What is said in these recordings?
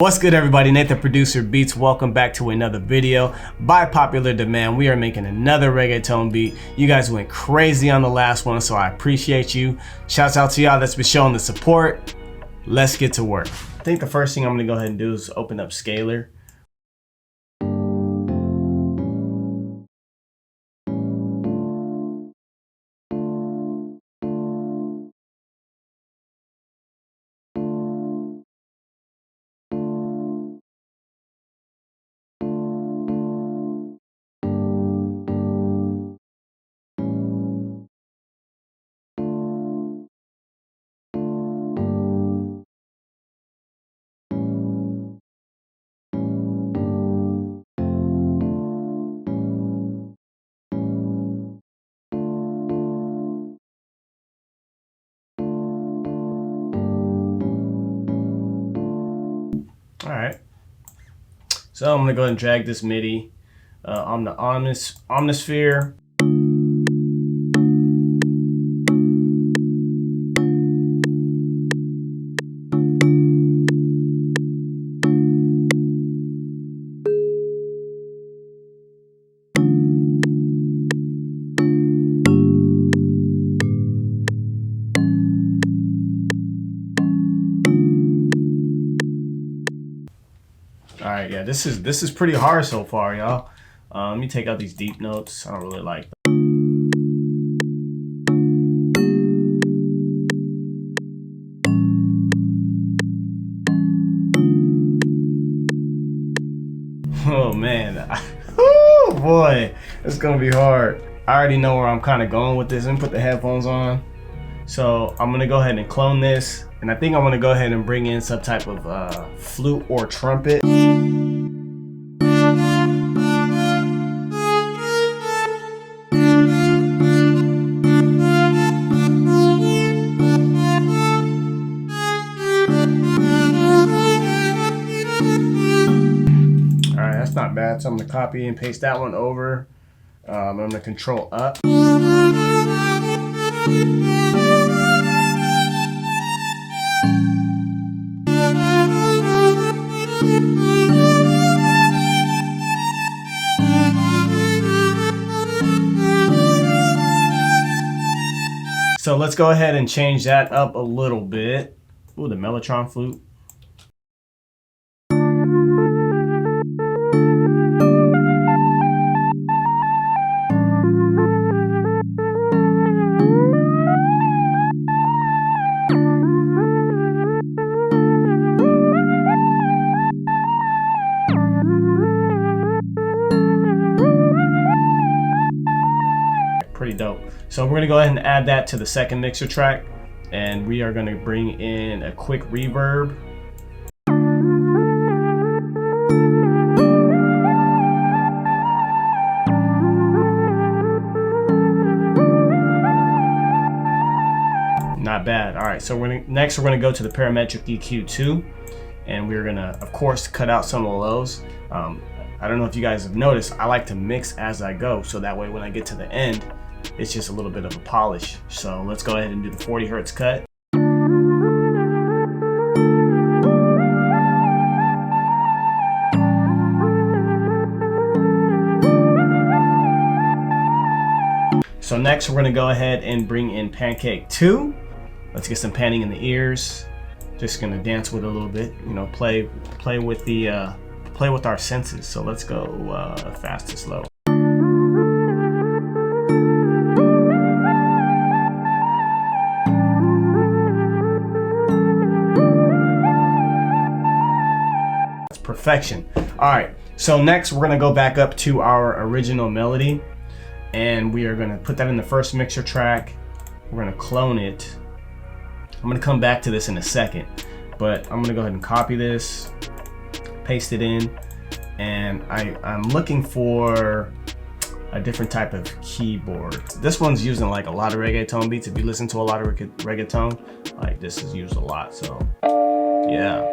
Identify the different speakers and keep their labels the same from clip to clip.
Speaker 1: What's good, everybody? Nathan Producer Beats. Welcome back to another video. By popular demand, we are making another reggaeton beat. You guys went crazy on the last one, so I appreciate you. Shouts out to y'all that's been showing the support. Let's get to work. I think the first thing I'm gonna go ahead and do is open up Scalar. Alright, so I'm gonna go ahead and drag this MIDI on the Omnisphere. Alright, yeah, this is pretty hard so far, y'all. Let me take out these deep notes. I don't really like them. Oh man, oh boy, it's gonna be hard. I already know where I'm kind of going with this. Let me put the headphones on. So I'm gonna go ahead and clone this, and I think I'm gonna go ahead and bring in some type of flute or trumpet. Alright, that's not bad. So I'm gonna copy and paste that one over. I'm gonna control up. So let's go ahead and change that up a little bit. Ooh, the Mellotron flute. Pretty dope. So we're gonna go ahead and add that to the second mixer track, and we are gonna bring in a quick reverb. Not bad. All right, so next we're gonna go to the parametric EQ 2, and we're gonna, of course, cut out some of the lows. I don't know if you guys have noticed, I like to mix as I go, so that way when I get to the end, it's just a little bit of a polish. So let's go ahead and do the 40 hertz cut. So next we're gonna go ahead and bring in Pancake 2. Let's get some panning in the ears. Just gonna dance with it a little bit, you know, play with the play with our senses. So let's go fast to slow. That's perfection. All right, so next we're gonna go back up to our original melody, and we are gonna put that in the first mixer track. We're gonna clone it. I'm gonna come back to this in a second, but I'm gonna go ahead and copy this, paste it in, and I'm looking for a different type of keyboard. This one's using like a lot of reggaeton beats. If you listen to a lot of reggaeton, like this is used a lot. So yeah.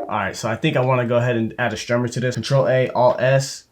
Speaker 1: All right, so I think I want to go ahead and add a strummer to this. Control A, Alt S.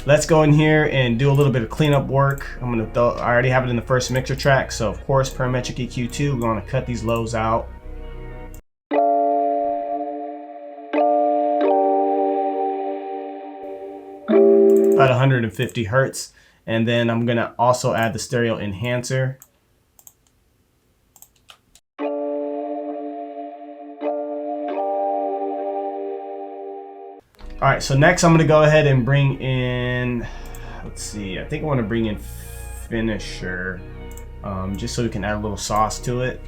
Speaker 1: let's go in here and do a little bit of cleanup work. I already have it in the first mixer track, so of course parametric EQ2, we want to cut these lows out. About 150 hertz, and then I'm gonna also add the stereo enhancer. All right, so next I'm gonna go ahead and bring in, let's see, I think I want to bring in finisher, just so we can add a little sauce to it.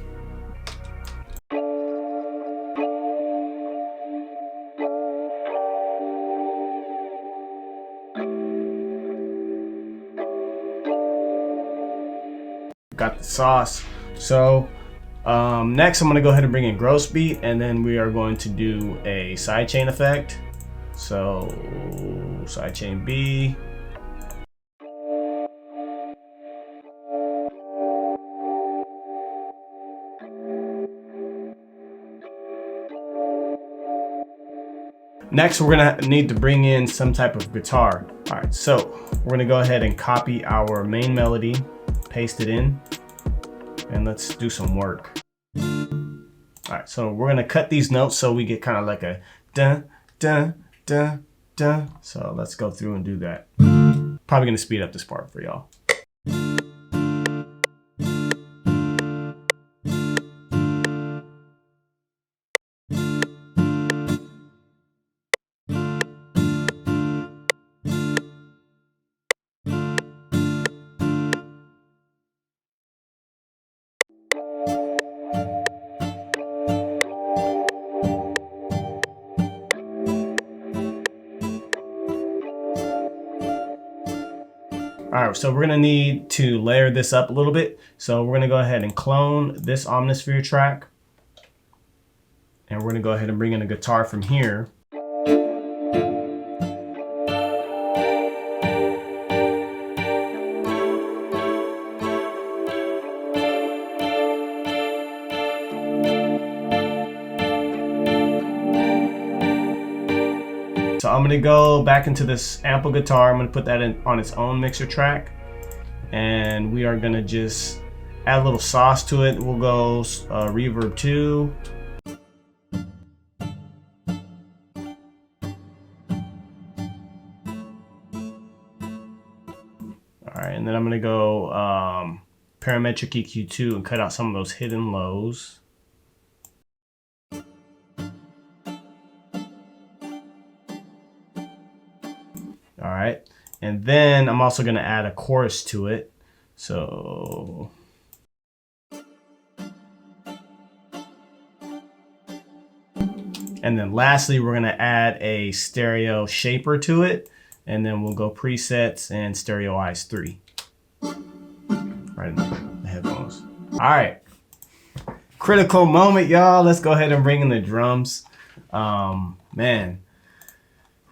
Speaker 1: Got the sauce. So next I'm going to go ahead and bring in gross beat, and then we are going to do a sidechain effect. So sidechain B. Next, we're gonna need to bring in some type of guitar. All right, so we're gonna go ahead and copy our main melody, paste it in, and let's do some work. All right, so we're gonna cut these notes so we get kind of like a dun, dun, dun, dun. So let's go through and do that. Probably gonna speed up this part for y'all. All right, so we're gonna need to layer this up a little bit. So we're gonna go ahead and clone this Omnisphere track. And we're gonna go ahead and bring in a guitar from here. So I'm gonna go back into this ample guitar. I'm gonna put that in on its own mixer track, and we are gonna just add a little sauce to it. We'll go reverb 2. All right, and then I'm gonna go parametric EQ2 and cut out some of those hidden lows. All right, and then I'm also going to add a chorus to it. So and then lastly, we're going to add a stereo shaper to it, and then we'll go presets and stereoize 3 right in the headphones. All right, critical moment, y'all. Let's go ahead and bring in the drums. Man,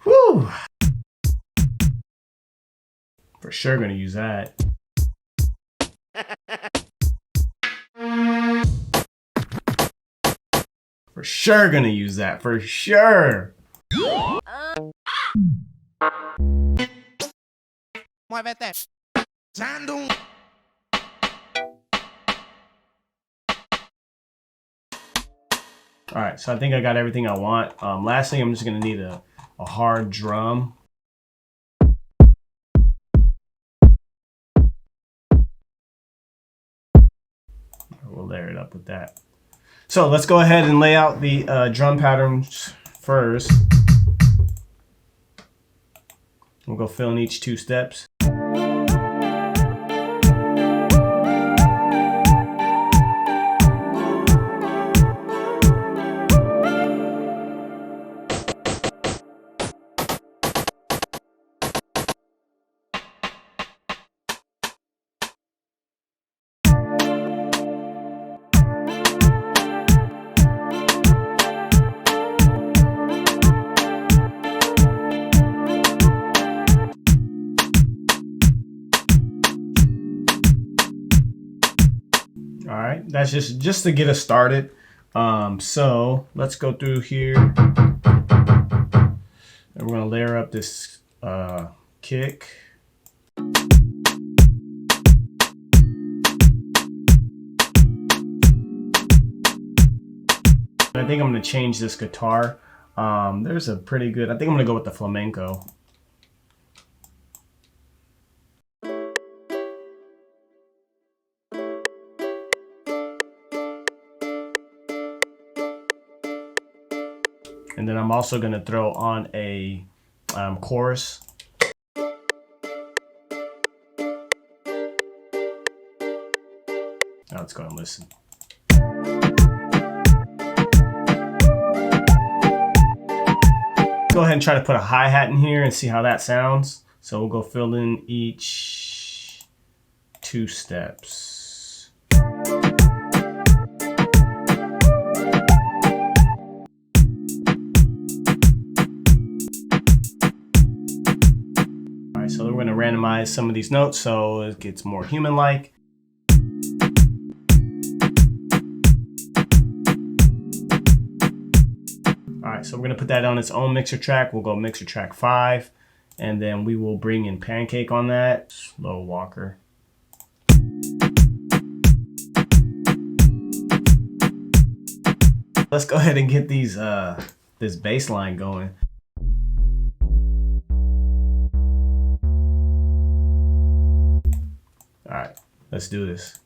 Speaker 1: whew. For sure gonna use that. For sure gonna use that, for sure.
Speaker 2: Muévete.
Speaker 1: All right, so I think I got everything I want. Lastly, I'm just gonna need a hard drum. We'll layer it up with that. So let's go ahead and lay out the drum patterns first. We'll go fill in each 2 steps. All right, that's just to get us started. So let's go through here, and we're gonna layer up this kick. I think I'm gonna change this guitar. There's a pretty good, I think I'm gonna go with the flamenco. And then I'm also gonna throw on a chorus. Now let's go and listen. Go ahead and try to put a hi-hat in here and see how that sounds. So we'll go fill in each 2 steps. Alright, so we're going to randomize some of these notes so it gets more human-like. So we're going to put that on its own mixer track. We'll go mixer track 5, and then we will bring in Pancake on that. Slow walker. Let's go ahead and get these this bass line going. All right, let's do this.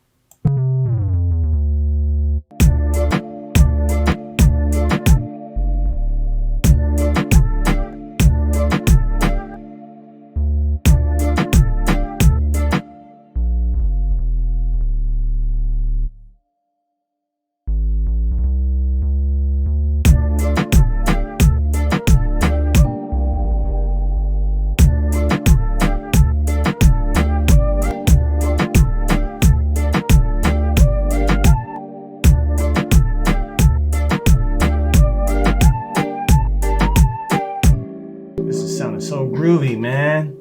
Speaker 1: So groovy, man.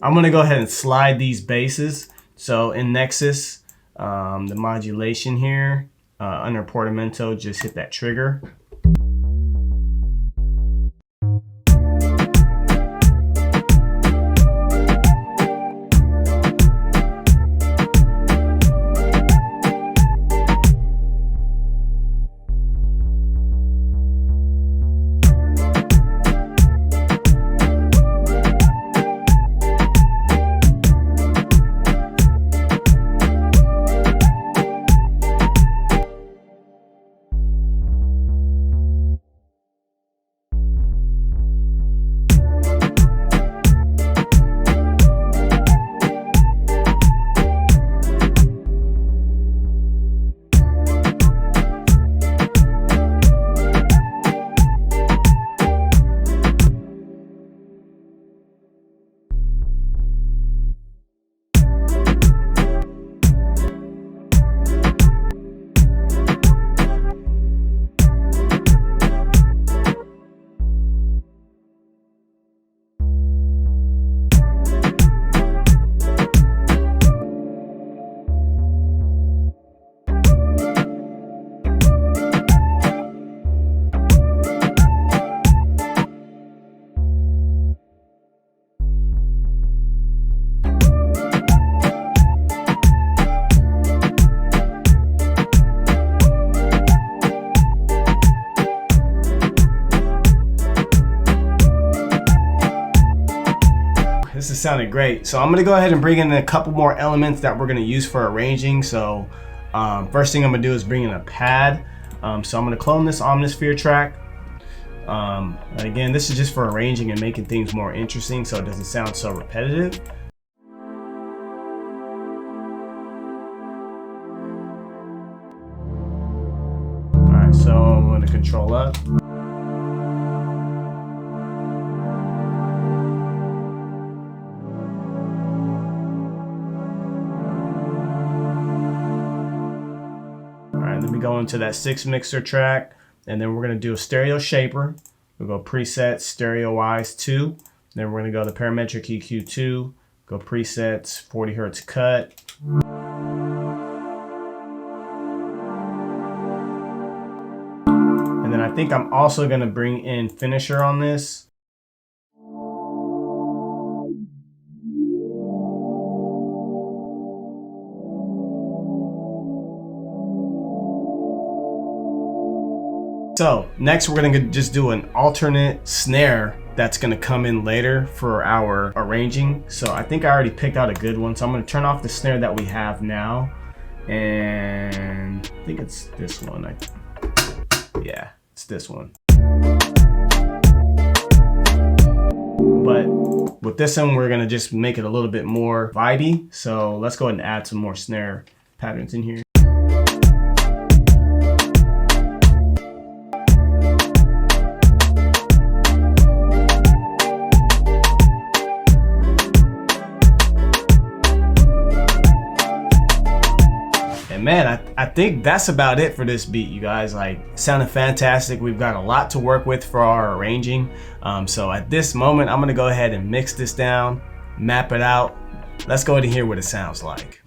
Speaker 1: I'm gonna go ahead and slide these basses. So in Nexus, the modulation here, under Portamento, just hit that trigger. This is sounding great. So I'm gonna go ahead and bring in a couple more elements that we're gonna use for arranging. So first thing I'm gonna do is bring in a pad. So I'm gonna clone this Omnisphere track. Again, this is just for arranging and making things more interesting so it doesn't sound so repetitive. All right, so I'm gonna control up. Then we go into that 6 mixer track, and then we're going to do a stereo shaper. We'll go preset stereo wise 2. Then we're going to go to parametric EQ 2, go presets 40 hertz cut. And then I think I'm also going to bring in finisher on this. So next we're gonna just do an alternate snare that's gonna come in later for our arranging. So I think I already picked out a good one. So I'm gonna turn off the snare that we have now. And I think it's this one. Yeah, it's this one. But with this one, we're gonna just make it a little bit more vibey. So let's go ahead and add some more snare patterns in here. Man, I think that's about it for this beat, you guys. Like, sounded fantastic. We've got a lot to work with for our arranging. So at this moment, I'm gonna go ahead and mix this down, map it out. Let's go ahead and hear what it sounds like.